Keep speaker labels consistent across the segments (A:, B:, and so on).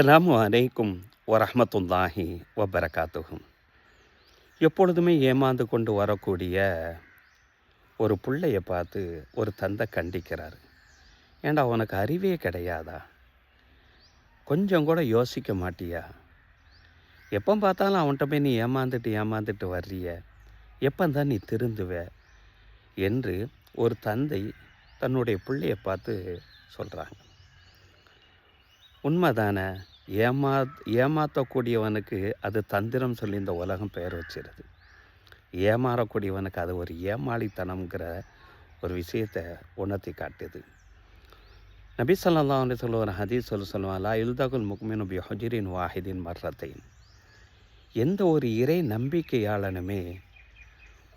A: அஸ்ஸலாமு அலைக்கும் வரஹ்மத்துல்லாஹி வபரகாத்துஹும். எப்பொழுதுமே ஏமாந்து கொண்டு வரக்கூடிய ஒரு பிள்ளைய பார்த்து ஒரு தந்தை கண்டிக்கிறார். ஏண்டா உனக்கு அறிவே கிடையாதா? கொஞ்சம் கூட யோசிக்க மாட்டியா? எப்போ பார்த்தாலும் அவன்கிட்ட போய் நீ ஏமாந்துட்டு வர்றிய, எப்பந்தான் நீ திருந்துவ என்று ஒரு தந்தை தன்னுடைய பிள்ளைய பார்த்து சொல்கிறாங்க. உண்மைதானே? ஏமாற்றக்கூடியவனுக்கு அது தந்திரம் சொல்லி இந்த உலகம் பெயர் வச்சிருது. ஏமாறக்கூடியவனுக்கு அது ஒரு ஏமாளித்தனம்ங்கிற ஒரு விஷயத்தை உணர்த்தி காட்டுது. நபி ஸல்லல்லாஹு அலைஹி வஸல்லம் ஒரு ஹதீஸ் சொல்லுவாங்க, லா யுல்தகுல் முக்மினு பி ஹுஜ்ரின் வாஹிதின் மர்ரத்தைன். எந்த ஒரு இறை நம்பிக்கையாளனுமே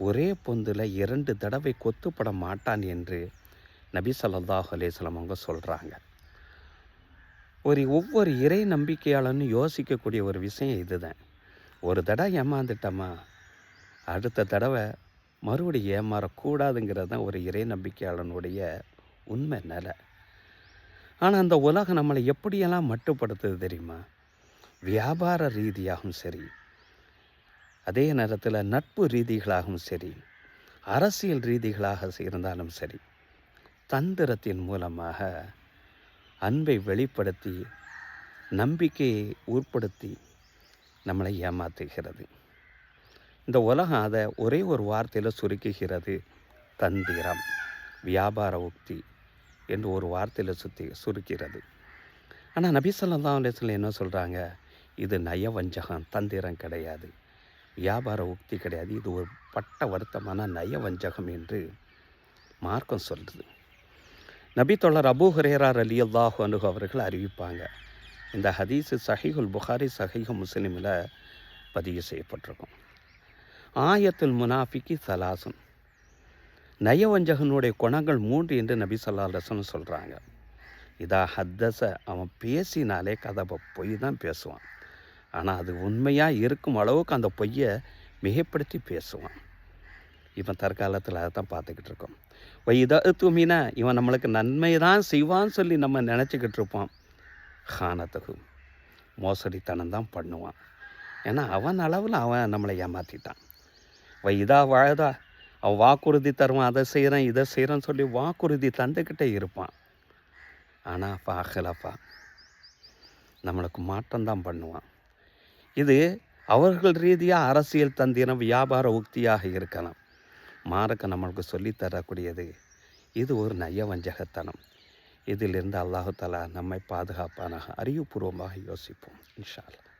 A: ஒரே பொந்தில் 2 தடவை கொத்துப்பட மாட்டான் என்று நபி ஸல்லல்லாஹு அலைஹி வஸல்லம் அவங்க சொல்கிறாங்க. ஒவ்வொரு இறை நம்பிக்கையாளனும் யோசிக்கக்கூடிய ஒரு விஷயம் இதுதான். ஒரு தடவை ஏமாந்துட்டோமா, அடுத்த தடவை மறுபடியும் ஏமாறக்கூடாதுங்கிறது தான் ஒரு இறை நம்பிக்கையாளனுடைய உண்மை நிலை. ஆனால் அந்த உலகம் நம்மளை எப்படியெல்லாம் மட்டுப்படுத்துது தெரியுமா? வியாபார ரீதியாகவும் சரி, அதே நேரத்தில் நட்பு ரீதிகளாகவும் சரி, அரசியல் ரீதிகளாக இருந்தாலும் சரி, தந்திரத்தின் மூலமாக அன்பை வெளிப்படுத்தி நம்பிக்கையை உட்படுத்தி நம்மளை ஏமாற்றுகிறது. இந்த உலகம் அதை ஒரே ஒரு வார்த்தையில் சுருக்குகிறது, தந்திரம், வியாபார உக்தி என்று ஒரு வார்த்தையில் சுருக்கிறது. ஆனால் நபி ஸல்லல்லாஹு அலைஹி வஸல்லம் என்ன சொல்கிறாங்க? இது நயவஞ்சகம், தந்திரம் கிடையாது, வியாபார உக்தி கிடையாது, இது ஒரு பட்ட வருத்தமான நயவஞ்சகம் என்று மார்க்கம் சொல்லுது. நபி தோழர் அபூ ஹுரைரா ரலியல்லாஹு அன்ஹு அவர்கள் அறிவிப்பாங்க. இந்த ஹதீஸு சஹீஹுல் புகாரி, சஹீஹு முஸ்லிமில் பதிவு செய்யப்பட்டிருக்கும். ஆயத்துல் முனாஃபிக்கி சலாசுன், நயவஞ்சகனுடைய குணங்கள் 3 என்று நபி ஸல்லல்லாஹு அலைஹி வஸல்லம் சொல்கிறாங்க. இதா ஹத்தஸ, அவன் பேசினாலே கதவை பொய் தான் பேசுவான். ஆனால் அது உண்மையாக இருக்கும் அளவுக்கு அந்த பொய்யை மிகைப்படுத்தி பேசுவான். இவன் தற்காலத்தில் அதை தான் பார்த்துக்கிட்டு இருக்கோம். இதை துமினா, இவன் நம்மளுக்கு நன்மை தான் செய்வான்னு சொல்லி நம்ம நினச்சிக்கிட்டு இருப்போம். ஹானத்தகு, மோசடித்தனம் தான் பண்ணுவான். ஏன்னா அவன் அளவில் அவன் நம்மளை ஏமாற்றிட்டான். இதா வாழதா, அவன் வாக்குறுதி தருவான், அதை செய்கிறேன் இதை செய்கிறேன்னு சொல்லி வாக்குறுதி தந்துக்கிட்டே இருப்பான். ஆனால் ஃபாஹலஃபா, நம்மளுக்கு மாற்றம்தான் பண்ணுவான். இது அவர்கள் ரீதியாக அரசியல் தந்திரம், வியாபார உக்தியாக இருக்கலாம். மார்க்கம் நம்மளுக்கு சொல்லித்தரக்கூடியது இது ஒரு நயவஞ்சகத்தனம். இதிலிருந்து அல்லாஹ் தஆலா நம்மை பாதுகாப்பானாக. அறிவுபூர்வமாக யோசிப்போம் இன்ஷா அல்லாஹ்.